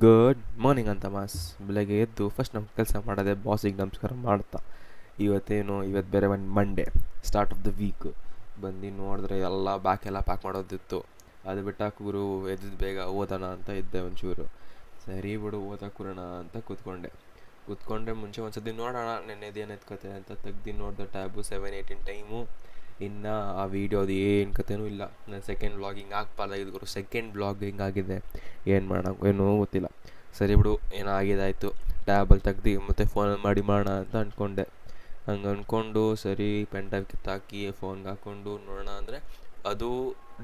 Good morning ಅಂತ mass. ಬೆಳಗ್ಗೆ ಎದ್ದು ಫಸ್ಟ್ ನಮ್ಮ ಕೆಲಸ ಮಾಡೋದೆ ಬಾಸಿಗೆ ನಮಸ್ಕಾರ ಮಾಡ್ತಾ. ಇವತ್ತು ಬೇರೆ ಒಂದು Monday, start of the week. ಬಂದು ನೋಡಿದ್ರೆ ಎಲ್ಲ ಪ್ಯಾಕ್ ಮಾಡೋದಿತ್ತು. ಅದು ಬಿಟ್ಟಾಕ ಗುರು ಎದ್ದು ಬೇಗ ಓದೋಣ ಅಂತ ಇದ್ದೆ ಒಂಚೂರು. ಸರಿ ಬಿಡು ಓದಕ್ಕೂರೋಣ ಅಂತ ಕೂತ್ಕೊಂಡೆ ಮುಂಚೆ ಒಂದ್ಸತಿ ನೋಡೋಣ ನೆನ್ನೆದೇನು ಎತ್ಕತೆ ಅಂತ ತೆಗ್ದು ನೋಡಿದೆ ಟ್ಯಾಬು 7:18 ಟೈಮು. ಇನ್ನು ಆ ವೀಡಿಯೋದು ಏನು ಕತೆನೂ ಇಲ್ಲ. ನಾನು ಸೆಕೆಂಡ್ ವ್ಲಾಗಿಂಗ್ ಹಾಕ್ಬಾರ್ದಾಗಿದ್ದು ಗುರು. ಸೆಕೆಂಡ್ ವ್ಲಾಗಿಂಗ್ ಆಗಿದೆ, ಏನು ಮಾಡೋಣ ಏನೂ ಗೊತ್ತಿಲ್ಲ. ಸರಿ ಬಿಡು, ಏನೋ ಆಗಿದೆ ಟ್ಯಾಬಲ್ಲಿ ತೆಗ್ದು ಮತ್ತು ಫೋನಲ್ಲಿ ಮಾಡೋಣ ಅಂತ ಅಂದ್ಕೊಂಡೆ. ಹಂಗೆ ಅಂದ್ಕೊಂಡು ಸರಿ ಪೆನ್ ಡ್ರೈವ್ ಕಿತ್ತಾಕಿ ಫೋನ್ಗೆ ಹಾಕ್ಕೊಂಡು ನೋಡೋಣ ಅಂದರೆ ಅದು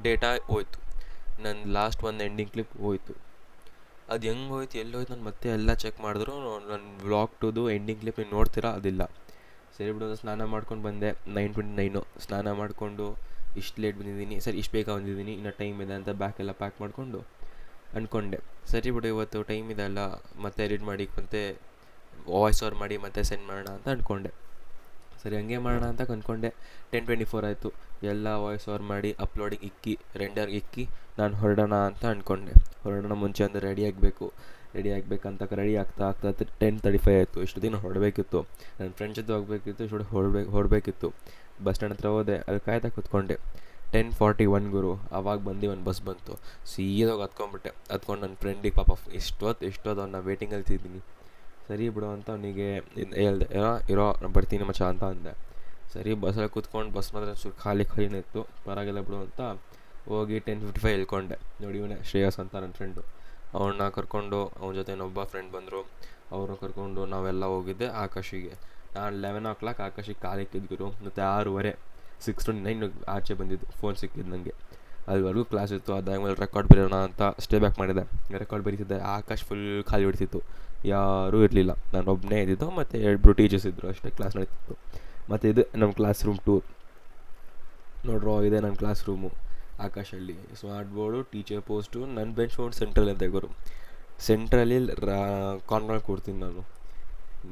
ಡೇಟಾ ಹೋಯ್ತು. ನನ್ನ ಲಾಸ್ಟ್ ಒಂದು ಎಂಡಿಂಗ್ ಕ್ಲಿಪ್ ಹೋಯ್ತು. ಅದು ಹೆಂಗೆ ಹೋಯ್ತು ಎಲ್ಲೋಯ್ತು ನಾನು ಮತ್ತೆ ಎಲ್ಲ ಚೆಕ್ ಮಾಡಿದ್ರು ನನ್ನ ವ್ಲಾಗ್ ಟುದು ಎಂಡಿಂಗ್ ಕ್ಲಿಪ್ ನೀವು ನೋಡ್ತೀರಾ ಅದಿಲ್ಲ. ಸರಿ ಬಿಡು, ಸ್ನಾನ ಮಾಡ್ಕೊಂಡು ಬಂದೆ. 9:29 ಸ್ನಾನ ಮಾಡಿಕೊಂಡು ಇಷ್ಟು ಲೇಟ್ ಬಂದಿದ್ದೀನಿ, ಸರಿ ಇಷ್ಟು ಬೇಗ ಬಂದಿದ್ದೀನಿ, ಇನ್ನು ಟೈಮ್ ಇದೆ ಅಂತ ಬ್ಯಾಕೆಲ್ಲ ಪ್ಯಾಕ್ ಮಾಡಿಕೊಂಡು ಅಂದ್ಕೊಂಡೆ. ಸರಿ ಬಿಡು ಇವತ್ತು ಟೈಮ್ ಇದೆ ಅಲ್ಲ, ಮತ್ತೆ ಎಡಿಟ್ ಮಾಡಿ ಮತ್ತೆ ವಾಯ್ಸ್ ಓವರ್ ಮಾಡಿ ಮತ್ತೆ ಸೆಂಡ್ ಮಾಡೋಣ ಅಂತ ಅಂದ್ಕೊಂಡೆ. ಸರಿ ಹಂಗೆ ಮಾಡೋಣ ಅಂತ ಅಂದ್ಕೊಂಡೆ. 10:24 ಆಯಿತು. ಎಲ್ಲ ವಾಯ್ಸ್ ಓವರ್ ಮಾಡಿ ಅಪ್ಲೋಡಿಗೆ ಇಕ್ಕಿ ರೆಂಡರ್ಗೆ ಇಕ್ಕಿ ನಾನು ಹೊರಡೋಣ ಅಂತ ಅಂದ್ಕೊಂಡೆ. ಹೊರಡೋಣ ಮುಂಚೆ ಅಂದರೆ ರೆಡಿ ಆಗಬೇಕಂತ ರೆಡಿ ಆಗ್ತಾ 10:35 ಆಯಿತು. ಇಷ್ಟು ದಿನ ಹೊರಡಬೇಕಿತ್ತು, ನನ್ನ ಫ್ರೆಂಡ್ಸ್ ಜೊತೆ ಹೋಗಬೇಕಿತ್ತು, ಇಷ್ಟು ಹೊರಡಬೇಕಿತ್ತು. ಬಸ್ ಸ್ಟ್ಯಾಂಡ್ ಹತ್ರ ಹೋದೆ, ಅಲ್ಲಿ ಕಾಯ್ತಾ ಕೂತ್ಕೊಂಡೆ. 10:41 ಗುರು, ಆವಾಗ ಬಂದು ಒಂದು ಬಸ್ ಬಂತು. ಸೀದಾಗ ಹತ್ಕೊಂಡು ನನ್ನ ಫ್ರೆಂಡಿಗೆ ಪಾಪ ಎಷ್ಟೊತ್ತು ಅವ್ನ ವೇಟಿಂಗಲ್ಲಿ ಇದ್ದೀನಿ. ಸರಿ ಬಿಡು ಅಂತ ಅವನಿಗೆ ಹೇಳ್ದೆ, ಇರೋ ನಾನು ಬರ್ತೀನಿ ಮಚ್ಚ ಅಂತ ಅಂದೆ. ಸರಿ ಬಸ್ಸಲ್ಲಿ ಕೂತ್ಕೊಂಡು ಬಸ್ ಮಾತ್ರ ಖಾಲಿನೇ ಇತ್ತು, ಪರವಾಗಿಲ್ಲ ಬಿಡು ಅಂತ ಹೋಗಿ 10:55 ಹೇಳ್ಕೊಂಡೆ. ನೋಡಿ ಇವನೇ ಶ್ರೇಯಸ್ ಅಂತ ನನ್ನ ಫ್ರೆಂಡು. ಅವನ್ನ ಕರ್ಕೊಂಡು ಅವನ ಜೊತೆ ಇನ್ನೊಬ್ಬ ಫ್ರೆಂಡ್ ಬಂದರು. ಅವ್ರನ್ನ ಕರ್ಕೊಂಡು ನಾವೆಲ್ಲ ಹೋಗಿದ್ದೆ ಆಕಾಶಿಗೆ. ನಾನು 11 o'clock ಆಕಾಶಿಗೆ ಕಾಲಿಕ್ಕಿದ್ಗುರು. ಮತ್ತು 6:30 6:29 ಆಚೆ ಬಂದಿದ್ದು. ಫೋನ್ ಸಿಕ್ಕಿದ್ದು ನನಗೆ. ಅಲ್ಲಿವರೆಗೂ ಕ್ಲಾಸ್ ಇತ್ತು. ಅದಾದಮೇಲೆ ರೆಕಾರ್ಡ್ ಬರೆಯೋಣ ಅಂತ ಸ್ಟೇ ಬ್ಯಾಕ್ ಮಾಡಿದೆ. ರೆಕಾರ್ಡ್ ಬರೀತಿದ್ದೆ. ಆಕಾಶ್ ಫುಲ್ ಖಾಲಿ ಬಿಡ್ತಿತ್ತು, ಯಾರೂ ಇರಲಿಲ್ಲ. ನಾನು ಒಬ್ಬನೇ ಇದ್ದಿದ್ದು ಮತ್ತು 2 ಟೀಚರ್ಸ್ ಇದ್ದರು ಅಷ್ಟೇ. ಕ್ಲಾಸ್ ನಡೀತಿತ್ತು. ಮತ್ತು ಇದು ನಮ್ಮ ಕ್ಲಾಸ್ ರೂಮ್ ಟೂರ್ ನೋಡ್ರೋ, ಇದೆ ನನ್ನ ಕ್ಲಾಸ್ ರೂಮು. ಆಕಾಶಲ್ಲಿ ಸ್ಮಾರ್ಟ್ ಬೋರ್ಡು, ಟೀಚರ್ ಪೋಸ್ಟು, ನನ್ನ ಬೆಂಚ್ ಬೋರ್ಡ್ ಸೆಂಟ್ರಲ್ ಅಂತ ಗುರು. ಸೆಂಟ್ರಲ್ಲಿ ಕಾರ್ನರ್ ಕೂಡ್ತೀನಿ ನಾನು.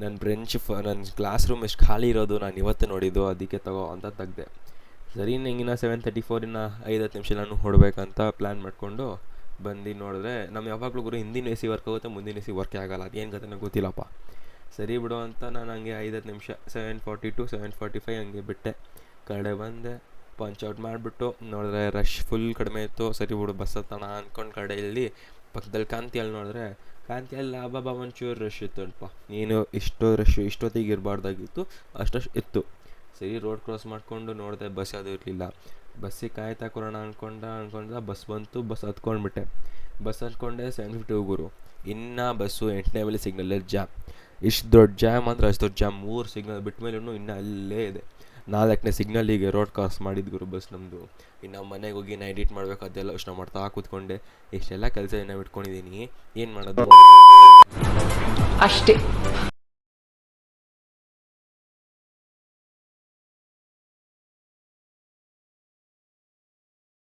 ನನ್ನ ಕ್ಲಾಸ್ ರೂಮ್ ಎಷ್ಟು ಖಾಲಿ ಇರೋದು ನಾನು ಇವತ್ತೇ ನೋಡಿದ್ದು, ಅದಕ್ಕೆ ತಗೋ ಅಂತ ತೆಗ್ದೆ. ಸರಿ ನಂಗಿನ್ನ 7:34 5 ನಿಮಿಷ ನಾನು ಹೊಡಬೇಕಂತ ಪ್ಲ್ಯಾನ್ ಮಾಡಿಕೊಂಡು ಬಂದು ನೋಡಿದ್ರೆ ನಮ್ಮ ಯಾವಾಗಲೂ ಗುರು ಹಿಂದಿನ ಎ ಸಿ ವರ್ಕ್ ಆಗುತ್ತೆ, ಮುಂದಿನ ಎ ಸಿ ವರ್ಕೇ ಆಗೋಲ್ಲ. ಅದೇನು ಕತೆ ನನಗೆ ಗೊತ್ತಿಲ್ಲಪ್ಪ. ಸರಿ ಬಿಡು ಅಂತ ನಾನು ಹಂಗೆ 5 ನಿಮಿಷ 7:42 7:45 ಹಂಗೆ ಬಿಟ್ಟೆ. ಕಡೆ ಬಂದೆ, ಪಂಚ್ಔಟ್ ಮಾಡಿಬಿಟ್ಟು ನೋಡಿದ್ರೆ ರಶ್ ಫುಲ್ ಕಡಿಮೆ ಇತ್ತು. ಸರಿ ಬಿಡು ಬಸ್ ಹತ್ತೋಣ ಅಂದ್ಕೊಂಡು ಕಡೆಯಲ್ಲಿ ಪಕ್ಕದಲ್ಲಿ ಕಾಂತಿಯಲ್ಲಿ ನೋಡಿದ್ರೆ ಕಾಂತಿಯಲ್ಲಿ ಅಬ್ಬಬ್ಬ ಒಂಚೂರು ರಶ್ ಇತ್ತು ಅಲ್ಪ. ನೀನು ಇಷ್ಟೊತ್ತಿಗೆ ಇರಬಾರ್ದಾಗಿತ್ತು, ಅಷ್ಟು ಇತ್ತು. ಸರಿ ರೋಡ್ ಕ್ರಾಸ್ ಮಾಡಿಕೊಂಡು ನೋಡಿದೆ ಬಸ್ ಯಾವುದೂ ಇರಲಿಲ್ಲ. ಬಸ್ಸಿಗೆ ಕಾಯ್ತಾ ಕೊರೋಣ ಅನ್ಕೊಂಡ ಬಸ್ ಬಂತು. ಬಸ್ ಹತ್ಕೊಂಡ್ಬಿಟ್ಟೆ. ಬಸ್ ಹತ್ಕೊಂಡೆ 7:50 ಗುರು. ಇನ್ನೂ ಬಸ್ಸು 8ನೇ ಮೇಲೆ ಸಿಗ್ನಲಲ್ಲಿ ಜಾಮ್. ಇಷ್ಟು ದೊಡ್ಡ ಜಾಮ್ ಅಂದರೆ ಅಷ್ಟು ದೊಡ್ಡ ಜಾಮ್. 3 ಸಿಗ್ನಲ್ ಬಿಟ್ಟ ಮೇಲೂ ಇನ್ನೂ ಅಲ್ಲೇ ಇದೆ. 4ನೇ ಸಿಗ್ನಲ್ಲಿಗೆ ರೋಡ್ ಕ್ರಾಸ್ ಮಾಡಿದ್ಗುರು ಬಸ್ ನಮ್ಮದು. ಇನ್ನು ಮನೆಗೆ ಹೋಗಿ ನಾ ಎಡಿಟ್ ಮಾಡಬೇಕು, ಅದೆಲ್ಲ ಯೋಚನೆ ಮಾಡ್ತಾ ಕೂತ್ಕೊಂಡೆ. ಇಷ್ಟೆಲ್ಲ ಕೆಲಸ ಏನೋ ಬಿಟ್ಕೊಂಡಿದ್ದೀನಿ, ಏನು ಮಾಡೋದು ಅಷ್ಟೇ.